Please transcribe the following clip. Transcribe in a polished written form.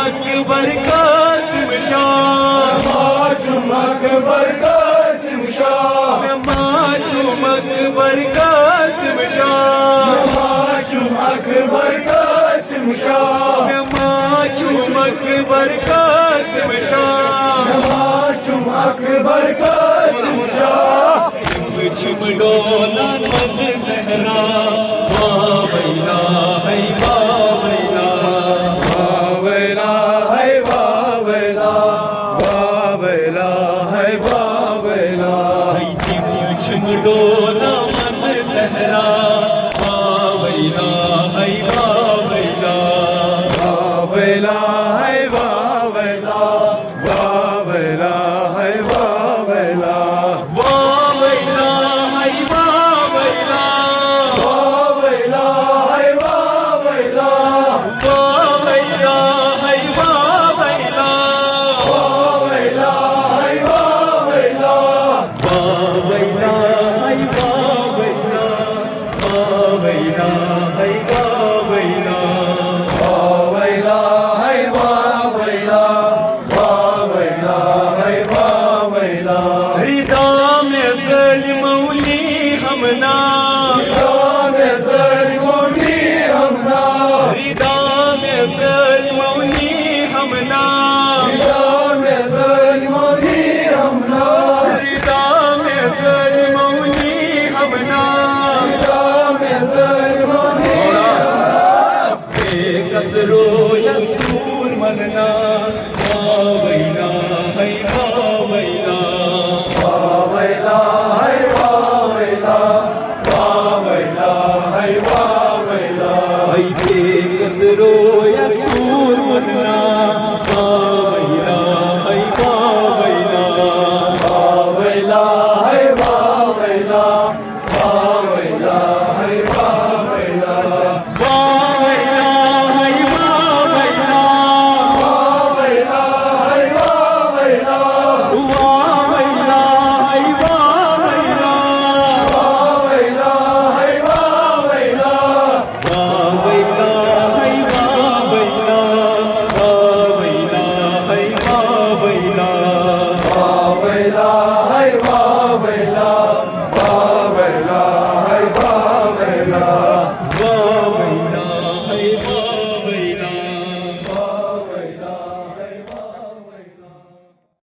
अकबर कासिम शाह, माचुम अकबर कासिम शाह, माचुम अकबर कासिम शाह, माचुम अकबर कासिम शाह, माचुम अकबर कासिम शाह, माचुम अकबर कासिम शाह। झुम डोला नज़ सहरा, वावैला है वावैला, वावैला है वावैला, वावैला है वावैला। झुम डोला नज़ सहरा, वावैला है वावैला, वावैला है वावैला, वावैला है वावैला। वावैला है वावैला, वावैला है वावैला, वावैला है वावैला, वावैला है वावैला। वावैला है वावैला, वावैला है वावैला, वावैला है वावैला, वावैला है वावैला। हृदा में ज़ल्मौली हमना, जाने ज़ल्मोनी हमना, हृदा में ज़ल्मौली हमना, जाने ज़ल्मोनी हमना, हृदा में ज़ल्मौली हमना, जाने ज़ल्मोनी हमना। बेकसरो यसूर मनना,